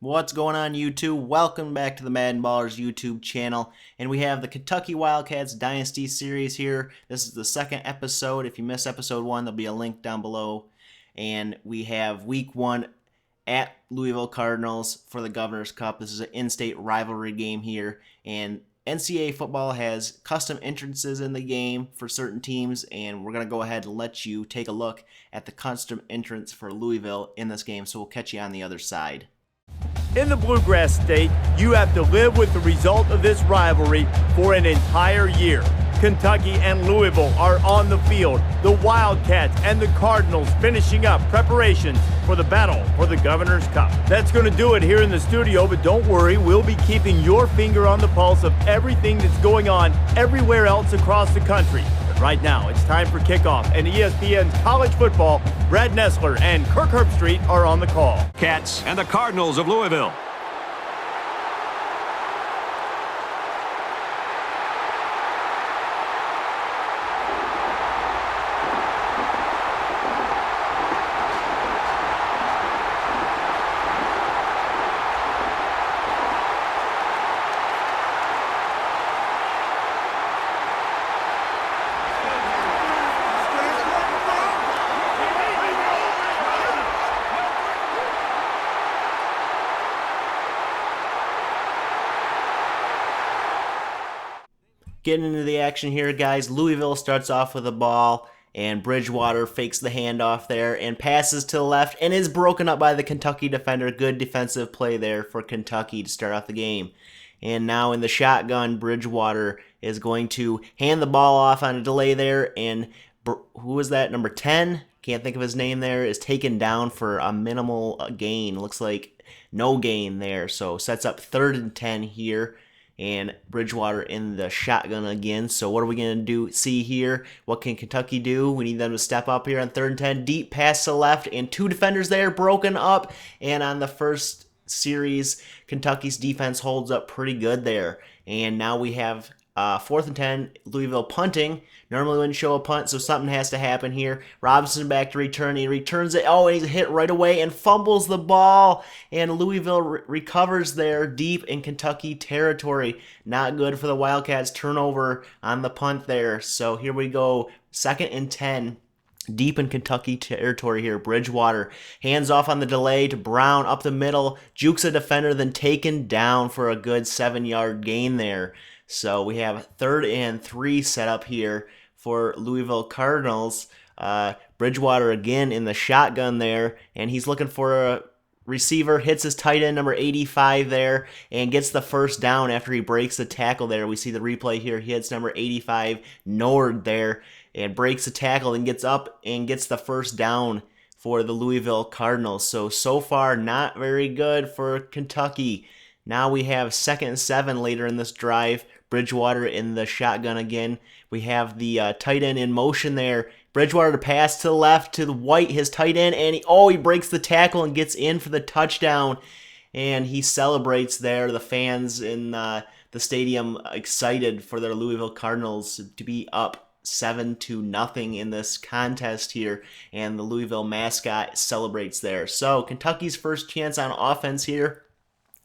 What's going on, YouTube? Welcome back to the MaddenBallerz YouTube channel, and we have the Kentucky Wildcats Dynasty series here. This is the second episode. If you missed episode 1, there'll be a link down below. And we have week 1 at Louisville Cardinals for the Governor's Cup. This is an in-state rivalry game here, and NCAA football has custom entrances in the game for certain teams, and we're going to go ahead and let you take a look at the custom entrance for Louisville in this game, so we'll catch you on the other side. In the Bluegrass State, you have to live with the result of this rivalry for an entire year. Kentucky and Louisville are on the field. The Wildcats and the Cardinals finishing up preparations for the battle for the Governor's Cup. That's going to do it here in the studio, but don't worry, we'll be keeping your finger on the pulse of everything that's going on everywhere else across the country. But right now, it's time for kickoff, and ESPN's college football, Brad Nessler and Kirk Herbstreit are on the call. Cats and the Cardinals of Louisville. Getting into the action here, guys. Louisville starts off with the ball, and Bridgewater fakes the handoff there and passes to the left and is broken up by the Kentucky defender. Good defensive play there for Kentucky to start off the game. And now in the shotgun, Bridgewater is going to hand the ball off on a delay there, and who was that? Number 10? Can't think of his name there. Is taken down for a minimal gain. Looks like no gain there. So sets up 3rd and 10 here. And Bridgewater in the shotgun again. So what are we going to do? See here, what can Kentucky do? We need them to step up here on 3rd and 10. Deep pass to the left, and 2 defenders there broken up. And on the first series, Kentucky's defense holds up pretty good there. And now we have 4th and 10, Louisville punting. Normally wouldn't show a punt, so something has to happen here. Robinson back to return. He returns it. Oh, and he's hit right away and fumbles the ball. And Louisville recovers there deep in Kentucky territory. Not good for the Wildcats. Turnover on the punt there. So here we go. 2nd and 10. Deep in Kentucky territory here. Bridgewater hands off on the delay to Brown up the middle. Jukes a defender, then taken down for a good 7-yard gain there. So we have 3rd and 3 set up here for Louisville Cardinals. Bridgewater again in the shotgun there, and he's looking for a receiver, hits his tight end number 85 there, and gets the first down after he breaks the tackle there. We see the replay here. He hits number 85, Nord there, and breaks the tackle and gets up and gets the first down for the Louisville Cardinals. So far, not very good for Kentucky. Now we have 2nd and 7 later in this drive. Bridgewater in the shotgun again. We have the tight end in motion there. Bridgewater to pass to the left to the White, his tight end, and he breaks the tackle and gets in for the touchdown. And he celebrates there. The fans in the stadium excited for their Louisville Cardinals to be up 7-0 in this contest here, and the Louisville mascot celebrates there. So Kentucky's first chance on offense here.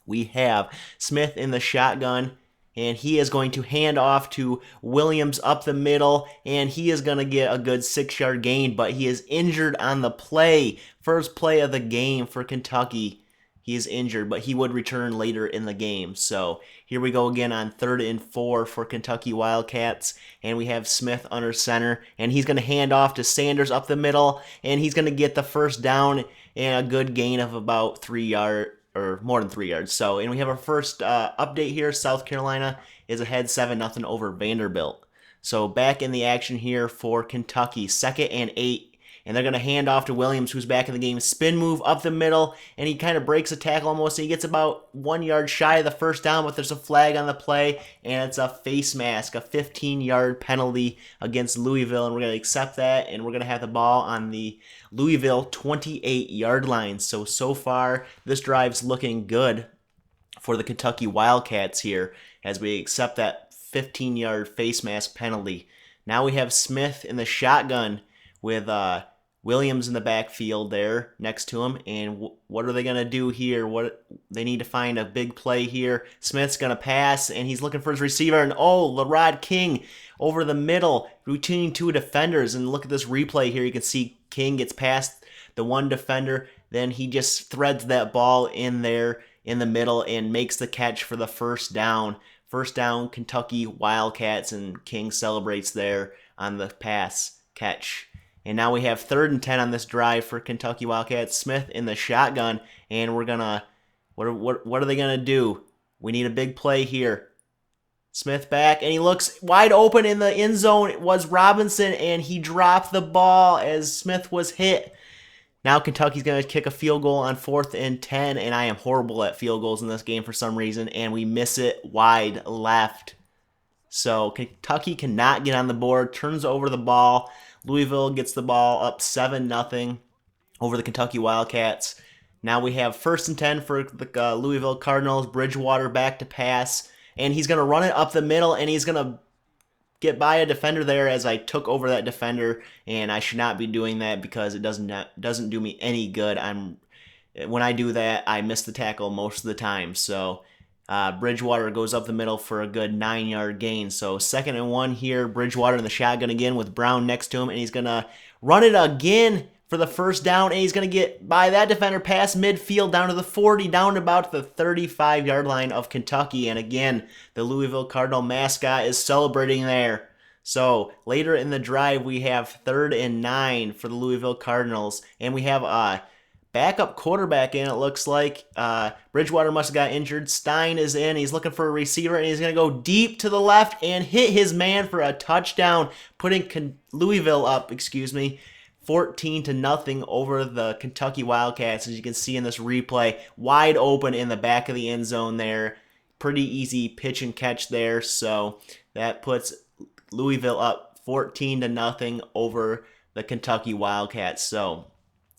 We have Smith in the shotgun, and he is going to hand off to Williams up the middle, and he is going to get a good 6-yard gain, but he is injured on the play. First play of the game for Kentucky. He is injured, but he would return later in the game. So here we go again on 3rd and 4 for Kentucky Wildcats, and we have Smith under center, and he's going to hand off to Sanders up the middle, and he's going to get the first down and a good gain of about 3 yards. Or more than 3 yards. So, and we have our first update here. South Carolina is ahead 7-0 over Vanderbilt. So back in the action here for Kentucky. 2nd and 8. And they're going to hand off to Williams, who's back in the game. Spin move up the middle, and he kind of breaks a tackle almost. And he gets about 1 yard shy of the first down, but there's a flag on the play, and it's a face mask, a 15-yard penalty against Louisville, and we're going to accept that, and we're going to have the ball on the Louisville 28-yard line. So far, this drive's looking good for the Kentucky Wildcats here as we accept that 15-yard face mask penalty. Now we have Smith in the shotgun with Williams in the backfield there next to him. And what are they going to do here? They need to find a big play here. Smith's going to pass, and he's looking for his receiver. And Lerod King over the middle between two defenders. And look at this replay here. You can see King gets past the one defender. Then he just threads that ball in there in the middle and makes the catch for the first down. First down, Kentucky Wildcats, and King celebrates there on the pass catch. And now we have 3rd and 10 on this drive for Kentucky Wildcats. Smith in the shotgun, and we're gonna. What are they gonna do? We need a big play here. Smith back, and he looks wide open in the end zone. It was Robinson, and he dropped the ball as Smith was hit. Now Kentucky's gonna kick a field goal on 4th and 10, and I am horrible at field goals in this game for some reason, and we miss it wide left. So Kentucky cannot get on the board. Turns over the ball. Louisville gets the ball up 7-0 over the Kentucky Wildcats. Now we have 1st and 10 for the Louisville Cardinals. Bridgewater back to pass, and he's going to run it up the middle, and he's going to get by a defender there as I took over that defender, and I should not be doing that because it doesn't do me any good. When I do that, I miss the tackle most of the time. So Bridgewater goes up the middle for a good 9-yard gain. So 2nd and 1 here. Bridgewater in the shotgun again with Brown next to him, and he's going to run it again for the first down, and he's going to get by that defender past midfield down to the 40, down to about the 35-yard line of Kentucky. And again, the Louisville Cardinal mascot is celebrating there. So later in the drive, we have 3rd and 9 for the Louisville Cardinals, and we have a backup quarterback in, it looks like. Bridgewater must have got injured. Stein is in. He's looking for a receiver, and he's going to go deep to the left and hit his man for a touchdown, putting Louisville up, 14-0 over the Kentucky Wildcats, as you can see in this replay. Wide open in the back of the end zone there. Pretty easy pitch and catch there. So that puts Louisville up 14-0 over the Kentucky Wildcats. So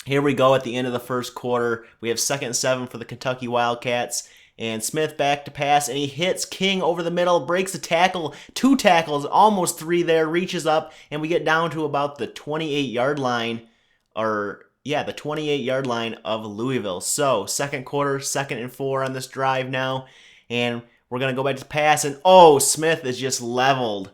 here we go at the end of the first quarter. We have 2nd and 7 for the Kentucky Wildcats. And Smith back to pass, and he hits King over the middle, breaks a tackle, 2 tackles, almost 3 there, reaches up, and we get down to about the 28-yard line, the 28-yard line of Louisville. So, second quarter, 2nd and 4 on this drive now, and we're going to go back to pass, and Smith is just leveled.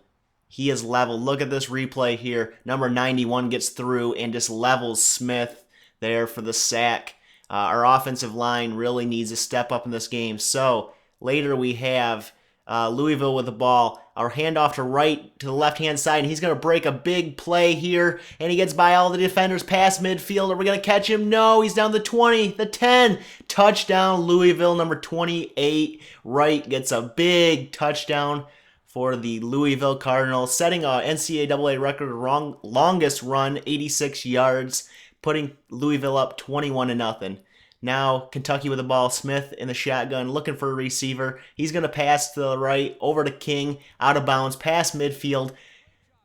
He is leveled. Look at this replay here. Number 91 gets through and just levels Smith there for the sack. Our offensive line really needs to step up in this game. So later we have Louisville with the ball. Our handoff to the left-hand side, and he's going to break a big play here, and he gets by all the defenders past midfield. Are we going to catch him? No, he's down the 20, the 10. Touchdown, Louisville. Number 28, Wright, gets a big touchdown for the Louisville Cardinals, setting a NCAA record longest run, 86 yards. Putting Louisville up 21-0. Now Kentucky with the ball. Smith in the shotgun looking for a receiver. He's going to pass to the right over to King, out of bounds, past midfield.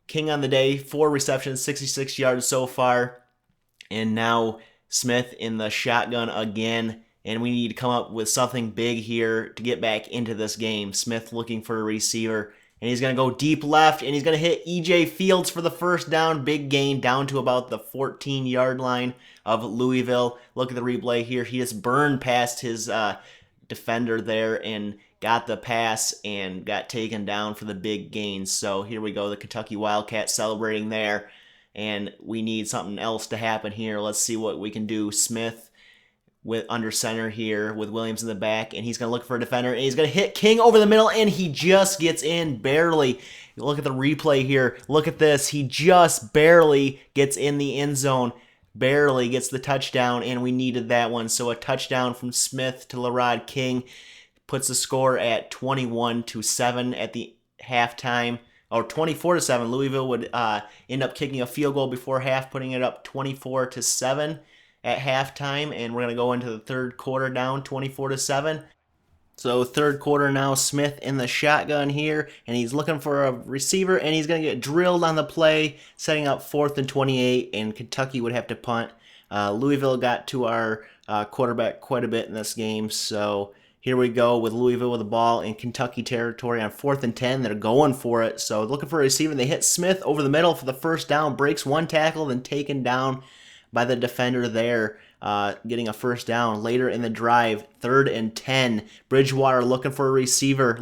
King on the day, 4 receptions, 66 yards so far. And now Smith in the shotgun again. And we need to come up with something big here to get back into this game. Smith looking for a receiver. And he's going to go deep left, and he's going to hit E.J. Fields for the first down. Big gain down to about the 14-yard line of Louisville. Look at the replay here. He just burned past his defender there and got the pass and got taken down for the big gain. So here we go, the Kentucky Wildcats celebrating there. And we need something else to happen here. Let's see what we can do. Smith with under center here with Williams in the back, and he's going to look for a defender, and he's going to hit King over the middle, and he just gets in barely. Look at the replay here. Look at this. He just barely gets in the end zone, barely gets the touchdown, and we needed that one. So a touchdown from Smith to Lerod King puts the score at 21-7 at the halftime, or 24-7. Louisville would end up kicking a field goal before half, putting it up 24-7. At halftime, and we're going to go into the third quarter down 24-7. So third quarter now, Smith in the shotgun here, and he's looking for a receiver, and he's going to get drilled on the play, setting up 4th and 28, and Kentucky would have to punt. Louisville got to our quarterback quite a bit in this game, so here we go with Louisville with the ball in Kentucky territory on 4th and 10. They're going for it, so looking for a receiver. They hit Smith over the middle for the first down, breaks 1 tackle, then taken down by the defender there, getting a first down. Later in the drive, 3rd and 10. Bridgewater looking for a receiver,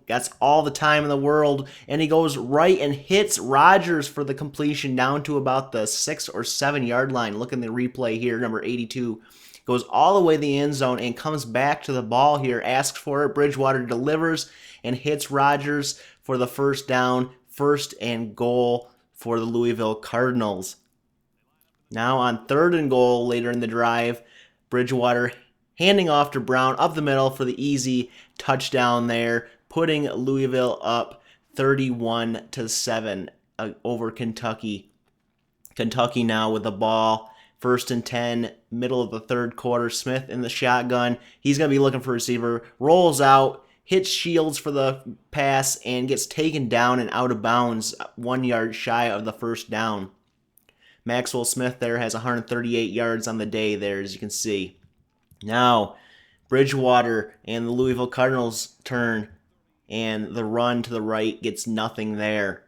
gets all the time in the world, and he goes right and hits Rodgers for the completion down to about the 6 or 7 yard line. Look in the replay here, number 82. Goes all the way to the end zone and comes back to the ball here, asks for it. Bridgewater delivers and hits Rodgers for the first down, 1st and goal for the Louisville Cardinals. Now on 3rd and goal later in the drive, Bridgewater handing off to Brown up the middle for the easy touchdown there, putting Louisville up 31-7 over Kentucky. Kentucky now with the ball. 1st and 10, middle of the 3rd quarter. Smith in the shotgun. He's going to be looking for a receiver. Rolls out, hits Shields for the pass, and gets taken down and out of bounds 1 yard shy of the first down. Maxwell Smith there has 138 yards on the day there, as you can see. Now, Bridgewater and the Louisville Cardinals turn, and the run to the right gets nothing there.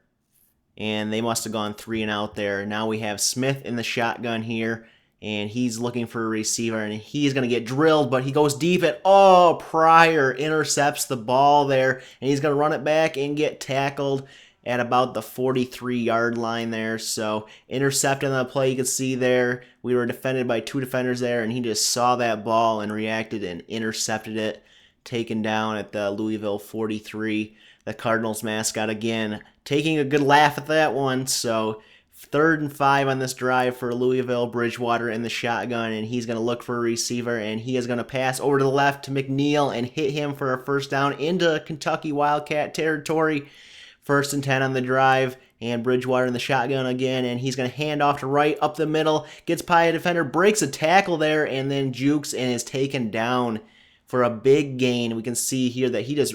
And they must have gone 3 and out there. Now we have Smith in the shotgun here, and he's looking for a receiver, and he's going to get drilled, but he goes deep at, Pryor intercepts the ball there, and he's going to run it back and get tackled at about the 43-yard line there. So intercepted on the play, you can see there, we were defended by 2 defenders there, and he just saw that ball and reacted and intercepted it, taken down at the Louisville 43. The Cardinals mascot again taking a good laugh at that one. So 3rd and 5 on this drive for Louisville. Bridgewater in the shotgun, and he's going to look for a receiver, and he is going to pass over to the left to McNeil and hit him for a first down into Kentucky Wildcat territory. 1st and 10 on the drive, and Bridgewater in the shotgun again, and he's going to hand off to right up the middle, gets by a defender, breaks a tackle there, and then jukes and is taken down for a big gain. We can see here that he just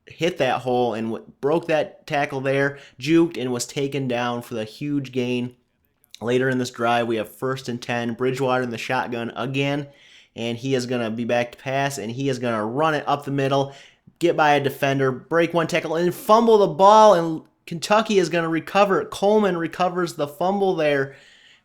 hit that hole and broke that tackle there, juked, and was taken down for the huge gain. Later in this drive, we have 1st and 10, Bridgewater in the shotgun again, and he is going to be back to pass, and he is going to run it up the middle, get by a defender, break one tackle, and fumble the ball, and Kentucky is going to recover it. Coleman recovers the fumble there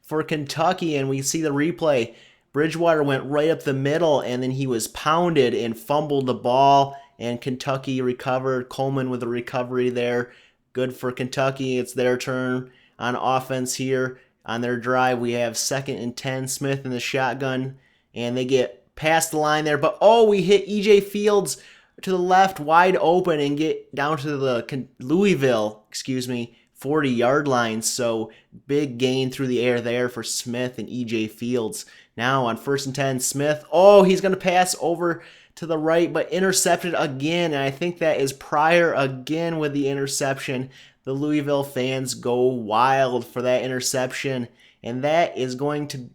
for Kentucky, and we see the replay. Bridgewater went right up the middle, and then he was pounded and fumbled the ball, and Kentucky recovered. Coleman with a recovery there. Good for Kentucky. It's their turn on offense here. On their drive, we have 2nd and 10, Smith in the shotgun, and they get past the line there, but we hit E.J. Fields to the left wide open and get down to the Louisville 40-yard line. So big gain through the air there for Smith and E.J. Fields. Now on 1st and 10, Smith, he's going to pass over to the right, but intercepted again, and I think that is Pryor again with the interception. The Louisville fans go wild for that interception, and that is going to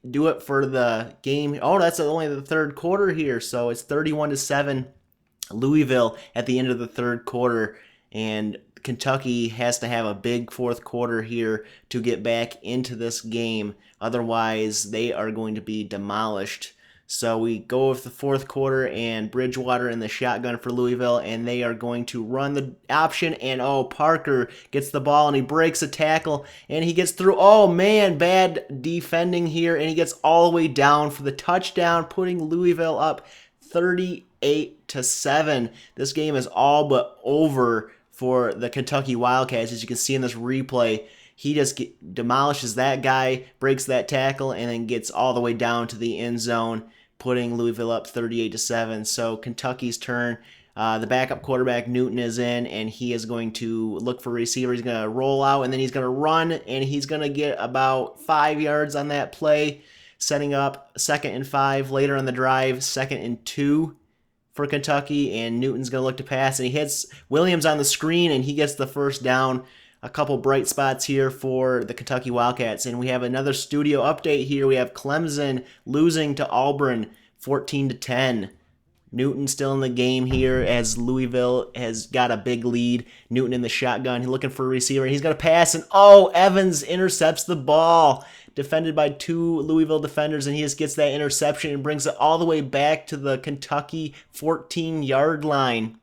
do it for the game. That's only the 3rd quarter here, so it's 31-7 Louisville at the end of the 3rd quarter, and Kentucky has to have a big 4th quarter here to get back into this game. Otherwise, they are going to be demolished. So we go with the 4th quarter, and Bridgewater in the shotgun for Louisville, and they are going to run the option, and Parker gets the ball, and he breaks a tackle, and he gets through. Bad defending here, and he gets all the way down for the touchdown, putting Louisville up 38-7. This game is all but over for the Kentucky Wildcats, as you can see in this replay. He just demolishes that guy, breaks that tackle, and then gets all the way down to the end zone, putting Louisville up 38-7. So Kentucky's turn. The backup quarterback, Newton, is in, and he is going to look for a receiver. He's going to roll out, and then he's going to run, and he's going to get about 5 yards on that play, setting up 2nd and 5. Later on the drive, 2nd and 2 for Kentucky, and Newton's going to look to pass, and he hits Williams on the screen, and he gets the first down. A couple bright spots here for the Kentucky Wildcats, and we have another studio update here. We have Clemson losing to Auburn 14-10. Newton still in the game here as Louisville has got a big lead. Newton in the shotgun. He's looking for a receiver. He's going to pass, and Evans intercepts the ball. Defended by 2 Louisville defenders, and he just gets that interception and brings it all the way back to the Kentucky 14-yard line.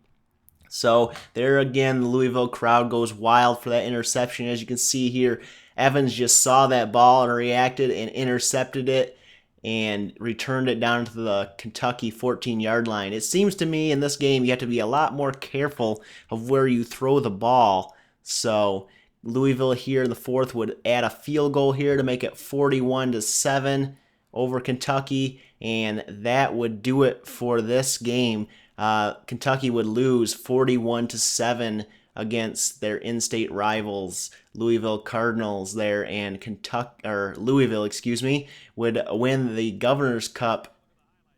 So there again, the Louisville crowd goes wild for that interception. As you can see here, Evans just saw that ball and reacted and intercepted it and returned it down to the Kentucky 14-yard line. It seems to me in this game you have to be a lot more careful of where you throw the ball. So Louisville here in the fourth would add a field goal here to make it 41-7 over Kentucky, and that would do it for this game. Kentucky would lose 41-7 against their in-state rivals, Louisville Cardinals there, and Louisville, would win the Governor's Cup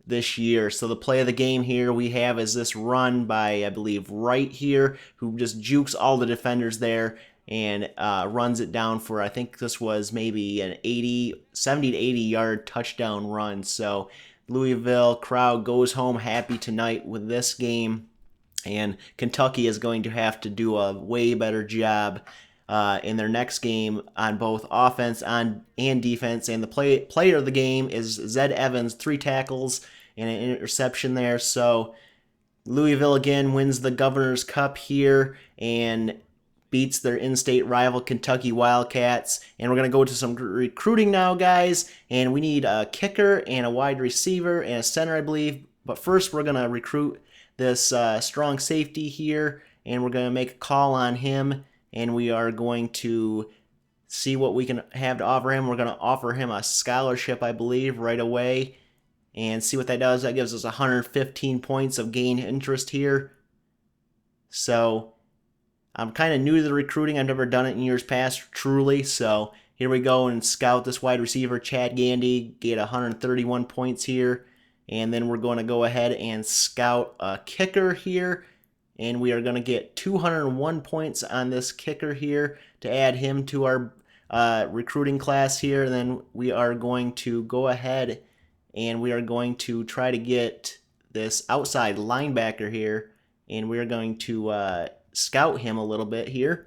this year. So the play of the game here we have is this run by, I believe, Wright here, who just jukes all the defenders there and runs it down for, I think this was maybe an 70 to 80 yard touchdown run. So Louisville crowd goes home happy tonight with this game, and Kentucky is going to have to do a way better job in their next game on both offense and defense. And the player of the game is Zed Evans, 3 tackles and an interception there. So Louisville again wins the Governor's Cup here and beats their in-state rival Kentucky Wildcats. And we're going to go to some recruiting now, guys. And we need a kicker and a wide receiver and a center, I believe. But first, we're going to recruit this strong safety here, and we're going to make a call on him. And we are going to see what we can have to offer him. We're going to offer him a scholarship, I believe, right away. And see what that does. That gives us 115 points of gained interest here. So I'm kind of new to the recruiting. I've never done it in years past, truly. So here we go and scout this wide receiver, Chad Gandy, get 131 points here. And then we're going to go ahead and scout a kicker here. And we are going to get 201 points on this kicker here to add him to our recruiting class here. And then we are going to go ahead and we are going to try to get this outside linebacker here. And we are going to scout him a little bit here.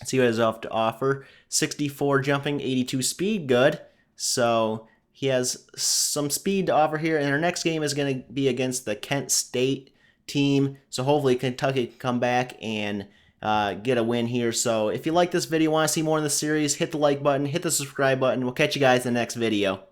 See what he has to offer. 64 jumping, 82 speed, good. So he has some speed to offer here. And our next game is going to be against the Kent State team. So hopefully Kentucky can come back and get a win here. So if you like this video, want to see more in the series, hit the like button, hit the subscribe button. We'll catch you guys in the next video.